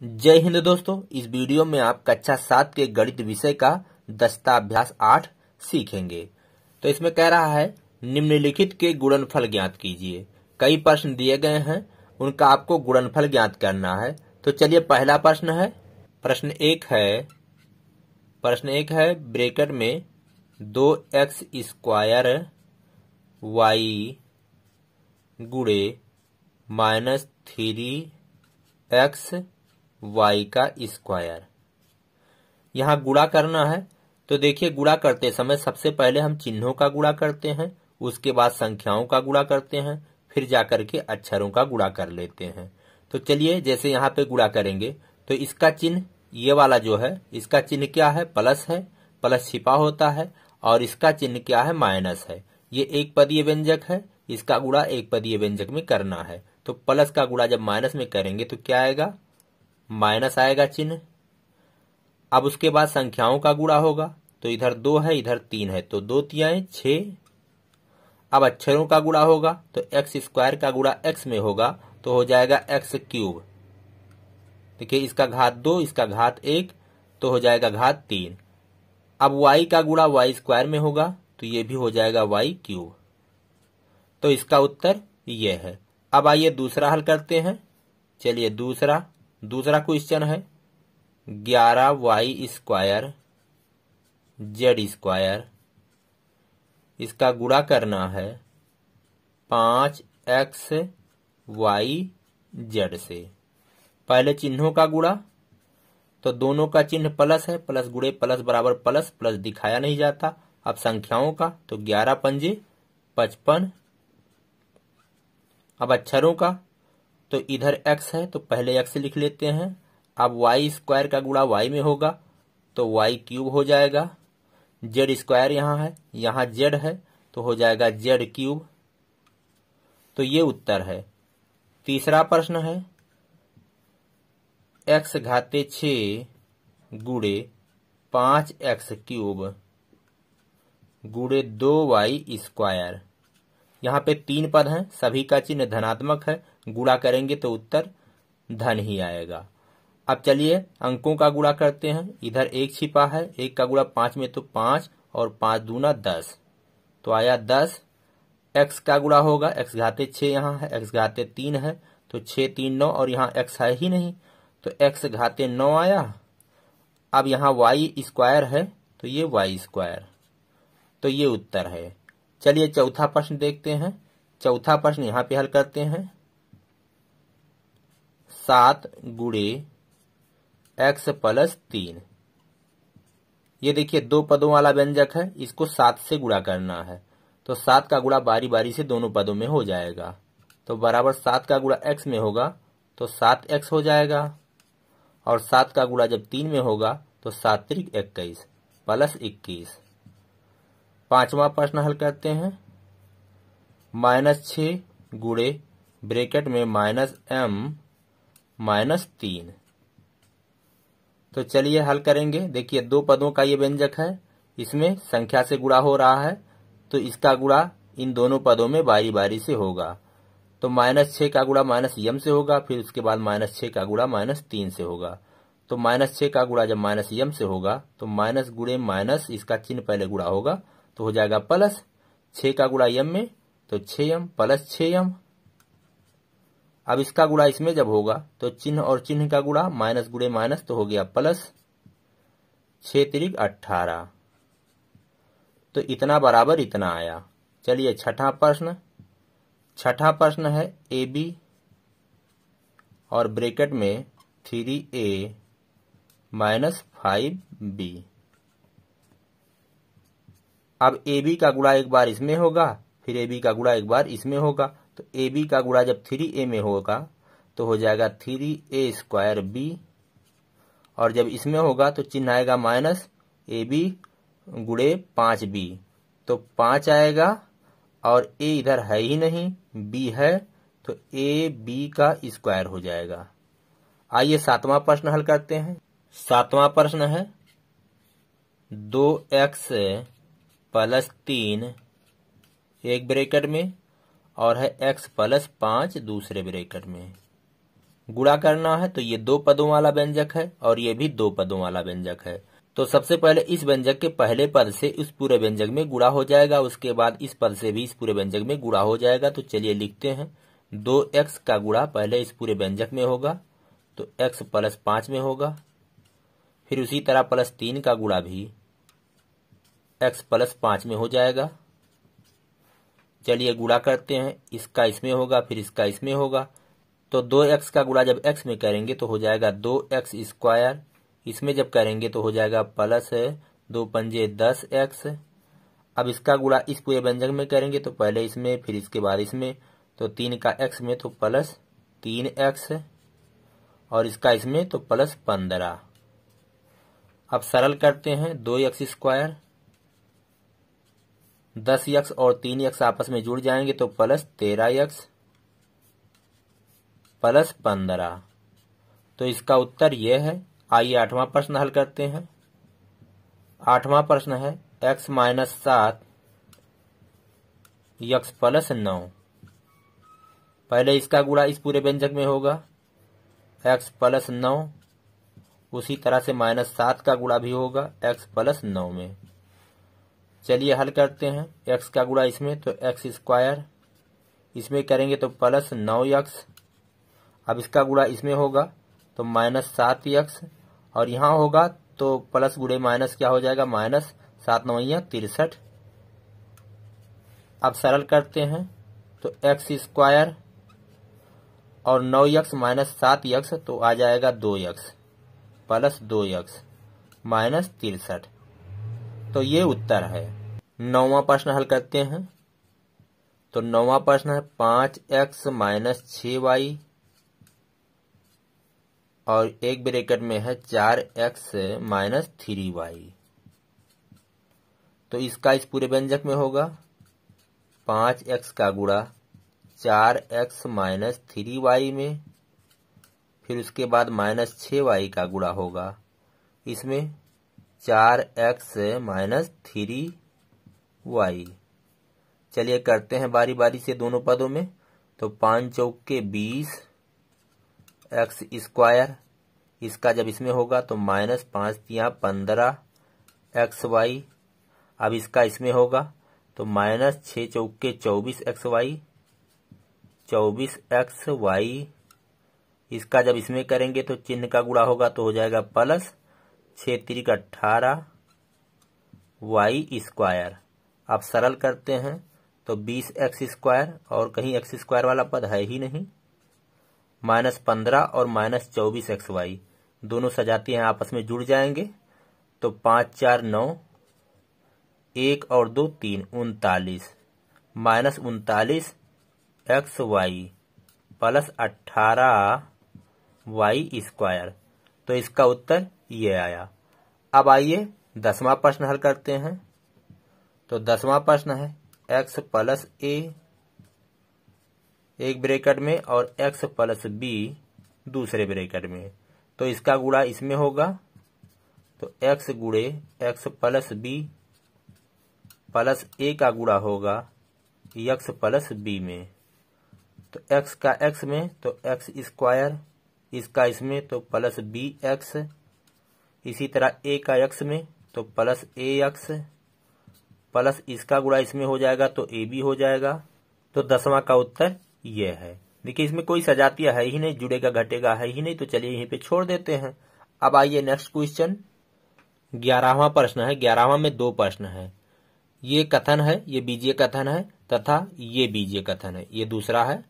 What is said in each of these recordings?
जय हिंद दोस्तों। इस वीडियो में आप कक्षा 7 के गणित विषय का दस्ता अभ्यास 8 सीखेंगे। तो इसमें कह रहा है निम्नलिखित के गुणनफल ज्ञात कीजिए। कई प्रश्न दिए गए हैं, उनका आपको गुणनफल ज्ञात करना है। तो चलिए पहला प्रश्न है। प्रश्न एक है ब्रैकेट में 2x² y गुणे -3x y का स्क्वायर। यहाँ गुणा करना है। तो देखिए, गुणा करते समय सबसे पहले हम चिन्हों का गुणा करते हैं, उसके बाद संख्याओं का गुणा करते हैं, फिर जाकर के अक्षरों का गुणा कर लेते हैं। तो चलिए, जैसे यहाँ पे गुणा करेंगे तो इसका चिन्ह, ये वाला जो है इसका चिन्ह क्या है? प्लस है, प्लस छिपा होता है। और इसका चिन्ह क्या है? माइनस है। ये एक पदीय व्यंजक है, इसका गुणा एक पदीय व्यंजक में करना है। तो प्लस का गुणा जब माइनस में करेंगे तो क्या आएगा? माइनस आएगा चिन्ह। अब उसके बाद संख्याओं का गुणा होगा। तो इधर 2 है, इधर 3 है, तो 2 तियाएं 6। अब अक्षरों का गुणा होगा तो x² का गुणा x में होगा तो हो जाएगा x³। देखिए, इसका घात 2, इसका घात 1, तो हो जाएगा घात 3। अब y का गुणा y² में होगा तो ये भी हो जाएगा y³। तो इसका उत्तर ये है। अब आइए दूसरा हल करते हैं। चलिए, दूसरा क्वेश्चन है 11y² z²। इसका गुणा करना है 5xy z से। पहले चिन्हों का गुणा, तो दोनों का चिन्ह प्लस है, प्लस गुणे प्लस बराबर प्लस, प्लस दिखाया नहीं जाता। अब संख्याओं का, तो 11 पंजे 55। अब अक्षरों का, तो इधर x है तो पहले x लिख लेते हैं। अब y² का गुणा y में होगा तो y³ हो जाएगा। z² यहाँ है, यहाँ z है तो हो जाएगा z³। तो ये उत्तर है। तीसरा प्रश्न है x⁻6 गुणे 5x³ गुणे 2y²। यहाँ पे 3 पद हैं, सभी का चिन्ह धनात्मक है। गुणा करेंगे तो उत्तर धन ही आएगा। अब चलिए अंकों का गुणा करते हैं। इधर 1 छिपा है, 1 का गुणा 5 में तो 5 और 5 दूना 10, तो आया 10। x का गुणा होगा, x⁻6 यहाँ है, x⁻3 है तो 6 3 9, और यहाँ x है ही नहीं तो x⁻9 आया। अब यहाँ y² है तो ये y², तो ये उत्तर है। चलिए चौथा प्रश्न देखते हैं। चौथा प्रश्न यहाँ पे हल करते हैं। 7 गुणे x + 3। ये देखिए 2 पदों वाला व्यंजक है, इसको 7 से गुणा करना है। तो 7 का गुणा बारी बारी से दोनों पदों में हो जाएगा। तो बराबर 7 का गुणा x में होगा तो 7x हो जाएगा, और 7 का गुणा जब 3 में होगा तो 7 × 21 + 21। पांचवा प्रश्न हल करते हैं। -6 गुणे ब्रैकेट में -m-3। तो चलिए हल करेंगे। देखिए 2 पदों का ये व्यंजक है, इसमें संख्या से गुणा हो रहा है तो इसका गुणा इन दोनों पदों में बारी बारी से होगा। तो -6 का गुणा -m से होगा, फिर उसके बाद -6 का गुणा -3 से होगा। तो -6 का गुणा जब -m से होगा तो माइनस गुणे माइनस, इसका चिन्ह पहले गुणा होगा तो हो जाएगा प्लस। 6 का गुणा m में तो 6m + 6m। अब इसका गुणा इसमें जब होगा तो चिन्ह और चिन्ह का गुणा, माइनस गुणे माइनस तो हो गया प्लस। 6 × 18, तो इतना बराबर इतना आया। चलिए छठा प्रश्न है AB और ब्रैकेट में 3A - 5B। अब AB का गुणा एक बार इसमें होगा, फिर AB का गुणा एक बार इसमें होगा। तो AB का गुणा जब 3A में होगा तो हो जाएगा 3A² B, और जब इसमें होगा तो चिन्ह आएगा माइनस, AB गुणे 5B, तो 5 आएगा, और A इधर है ही नहीं, B है तो AB का स्क्वायर हो जाएगा। आइए सातवां प्रश्न हल करते हैं। सातवां प्रश्न है 2x + 3 एक ब्रैकेट में और है x + 5 दूसरे ब्रैकेट में। गुणा करना है तो ये 2 पदों वाला व्यंजक है और ये भी 2 पदों वाला व्यंजक है। तो सबसे पहले इस व्यंजक के पहले पद से इस पूरे व्यंजक में गुणा हो जाएगा, उसके बाद इस पद से भी इस पूरे व्यंजक में गुणा हो जाएगा। तो चलिए लिखते हैं 2x का गुणा पहले इस पूरे व्यंजक में होगा तो x + 5 में होगा, फिर उसी तरह +3 का गुणा भी x + 5 में हो जाएगा। चलिए गुणा करते हैं, इसका इसमें होगा फिर इसका इसमें होगा। तो 2x का गुणा जब x में करेंगे तो हो जाएगा 2x², इसमें जब करेंगे तो हो जाएगा +2 पंजे 10x। अब इसका गुणा इस पूरे व्यंजक में करेंगे तो पहले इसमें फिर इसके बाद इसमें, तो 3 का x में तो +3x और इसका इसमें तो +15। अब सरल करते हैं, 2x², 10x और 3x आपस में जुड़ जाएंगे तो +13x +15। तो इसका उत्तर यह है। आइए 8वां प्रश्न हल करते हैं। 8वां प्रश्न है x - 7 x + 9। पहले इसका गुणा इस पूरे व्यंजक में होगा x + 9, उसी तरह से -7 का गुणा भी होगा x + 9 में। चलिए हल करते हैं, x का गुणा इसमें तो x², इसमें करेंगे तो +9x। अब इसका गुणा इसमें होगा तो -7x और यहाँ होगा तो प्लस गुणे माइनस क्या हो जाएगा, -7 9 63। अब सरल करते हैं तो x² और 9x - 7x तो आ जाएगा 2x + 2x -63। तो ये उत्तर है। 9वां प्रश्न हल करते हैं। तो 9वां प्रश्न है 5x - 6y और एक ब्रैकेट में है 4x - 3y। तो इसका इस पूरे व्यंजक में होगा 5x का गुणा 4x - 3y में, फिर उसके बाद -6y का गुणा होगा इसमें 4x - 3y। चलिए करते हैं बारी बारी से दोनों पदों में। तो 5 चौके 20 x², इसका जब इसमें होगा तो -5 तिया 15 xy। अब इसका इसमें होगा तो -6 चौके 24 xy 24 xy। इसका जब इसमें करेंगे तो चिन्ह का गुणा होगा तो हो जाएगा +6 3 18 y²। अब सरल करते हैं तो 20x² और कहीं x² वाला पद है ही नहीं, -15 और -24 xy दोनों सजाती हैं आपस में जुड़ जाएंगे तो 5 4 9, 1 और 2 3 39 -39 xy + 18 y²। तो इसका उत्तर ये आया। अब आइए 10वां प्रश्न हल करते हैं। तो 10वां प्रश्न है x + a एक ब्रैकेट में और x + b दूसरे ब्रैकेट में। तो इसका गुणा इसमें होगा तो x गुणे x + b + a का गुणा होगा x + b में। तो x का x में तो x², इसका इसमें तो +bx, इसी तरह a का x में तो +ax प्लस इसका गुणा इसमें हो जाएगा तो ab हो जाएगा। तो 10वां का उत्तर ये है। देखिए इसमें कोई सजातीय है ही नहीं, जुड़ेगा घटेगा है ही नहीं, तो चलिए यहीं पे छोड़ देते हैं। अब आइए नेक्स्ट क्वेश्चन 11वां प्रश्न है। 11वां में 2 प्रश्न है। ये कथन है, ये बीजीय कथन है तथा ये बीजीय कथन है। ये दूसरा है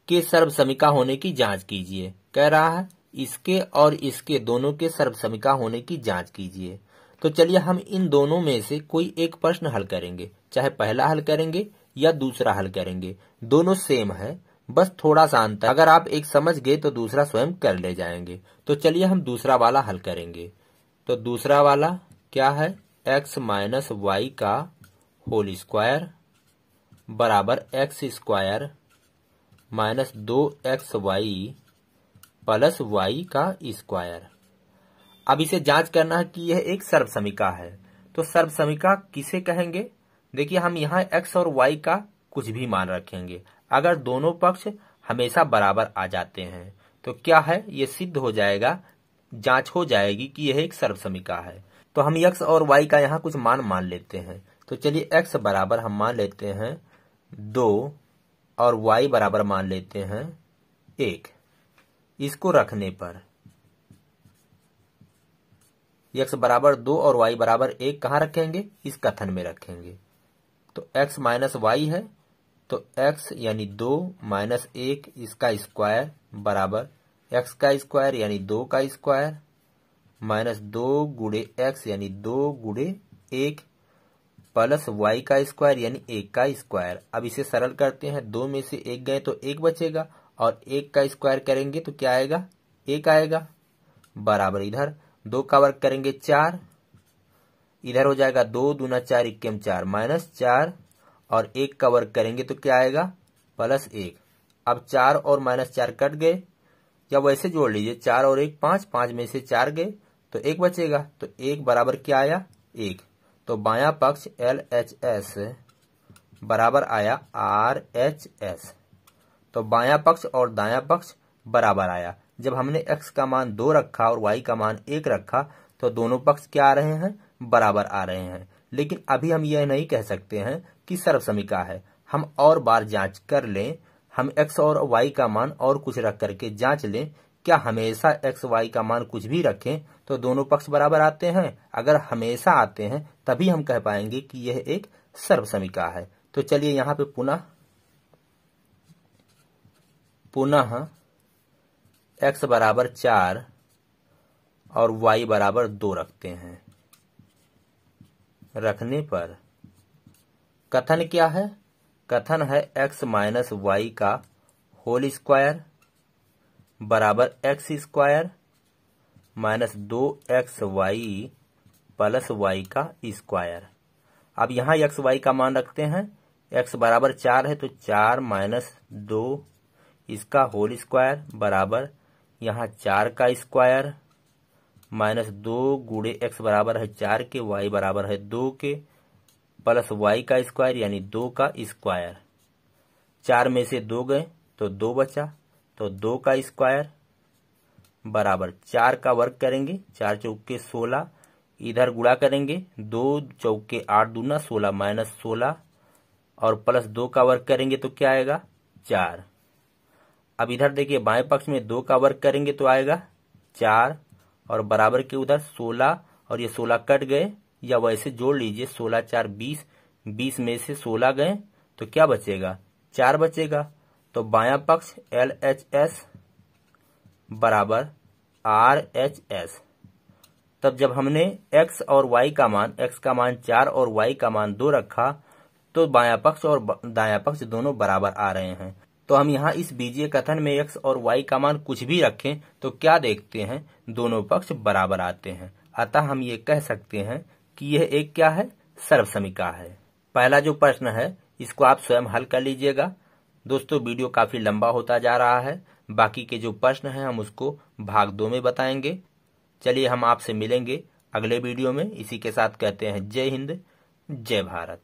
कि सर्वसमिका होने की जांच कीजिए। कह रहा है इसके और इसके दोनों के सर्वसमिका होने की जांच कीजिए। तो चलिए हम इन दोनों में से कोई एक प्रश्न हल करेंगे, चाहे पहला हल करेंगे या दूसरा हल करेंगे, दोनों सेम है, बस थोड़ा सा अंतर। अगर आप एक समझ गए तो दूसरा स्वयं कर ले जाएंगे। तो चलिए हम दूसरा वाला हल करेंगे। तो दूसरा वाला क्या है, x - y का होल स्क्वायर बराबर x² - 2xy + y का स्क्वायर। अब इसे जांच करना है कि यह एक सर्वसमिका है। तो सर्वसमिका किसे कहेंगे? देखिए हम यहाँ x और y का कुछ भी मान रखेंगे, अगर दोनों पक्ष हमेशा बराबर आ जाते हैं तो क्या है, ये सिद्ध हो जाएगा, जांच हो जाएगी कि यह एक सर्वसमिका है। तो हम x और y का यहाँ कुछ मान लेते हैं। तो चलिए x बराबर हम मान लेते हैं 2 और y बराबर मान लेते हैं 1। इसको रखने पर x बराबर 2 और y बराबर 1 कहाँ रखेंगे, इस कथन में रखेंगे। तो x माइनस वाई है, तो x यानी 2 माइनस 1 इसका स्क्वायर बराबर x का स्क्वायर यानी 2 का स्क्वायर माइनस 2 गुणे x यानी 2 गुणे 1 प्लस y का स्क्वायर यानी 1 का स्क्वायर। अब इसे सरल करते हैं, 2 में से 1 गए तो 1 बचेगा और 1 का स्क्वायर करेंगे तो क्या आएगा, 1 आएगा बराबर इधर 2 का वर्ग करेंगे 4, इधर हो जाएगा 2 दूना 4 इक्कीम 4 माइनस 4 और 1 का वर्ग करेंगे तो क्या आएगा प्लस 1। अब 4 और माइनस 4 कट गए, या वैसे जोड़ लीजिए 4 और 1 5, 5 में से 4 गए तो 1 बचेगा, तो 1 बराबर क्या आया 1। तो बायां पक्ष LHS बराबर आया RHS। तो बायां पक्ष और दायां पक्ष बराबर आया। जब हमने x का मान 2 रखा और y का मान 1 रखा तो दोनों पक्ष क्या आ रहे हैं, बराबर आ रहे हैं। लेकिन अभी हम यह नहीं कह सकते हैं कि सर्वसमिका है, हम और बार जांच कर लें। हम x और y का मान और कुछ रख करके जांच लें, क्या हमेशा x y का मान कुछ भी रखें तो दोनों पक्ष बराबर आते हैं। अगर हमेशा आते हैं तभी हम कह पाएंगे कि यह एक सर्वसमिका है। तो चलिए यहाँ पे पुनः x बराबर 4 और y बराबर 2 रखते हैं। रखने पर कथन क्या है, कथन है x माइनस वाई का होल स्क्वायर बराबर x square minus 2xy plus y का स्क्वायर। अब यहाँ xy का मान रखते हैं, x बराबर 4 है तो 4 माइनस 2 इसका होल स्क्वायर बराबर यहाँ 4 का स्क्वायर माइनस 2 गुणे x बराबर है 4 के, y बराबर है 2 के प्लस y का स्क्वायर यानी 2 का स्क्वायर। 4 में से 2 गए तो 2 बचा, तो 2 का स्क्वायर बराबर 4 का वर्ग करेंगे 4 चौके 16, इधर गुणा करेंगे 2 चौके 8 दूना 16 माइनस 16 और प्लस 2 का वर्ग करेंगे तो क्या आएगा 4। अब इधर देखिए बाएं पक्ष में 2 का वर्ग करेंगे तो आएगा 4 और बराबर के उधर 16 और ये 16 कट गए, या वैसे जोड़ लीजिए 16 4 20, 20 में से 16 गए तो क्या बचेगा 4 बचेगा। तो बायां पक्ष LHS बराबर RHS। तब जब हमने x और y का मान, x का मान 4 और y का मान 2 रखा तो बायां पक्ष और दायां पक्ष दोनों बराबर आ रहे हैं। तो हम यहाँ इस बीजीय कथन में x और y का मान कुछ भी रखें तो क्या देखते हैं, दोनों पक्ष बराबर आते हैं। अतः हम ये कह सकते हैं कि यह एक क्या है, सर्वसमिका है। पहला जो प्रश्न है इसको आप स्वयं हल कर लीजिएगा। दोस्तों वीडियो काफी लंबा होता जा रहा है, बाकी के जो प्रश्न हैं हम उसको भाग 2 में बताएंगे। चलिए हम आपसे मिलेंगे अगले वीडियो में। इसी के साथ कहते हैं जय हिंद, जय भारत।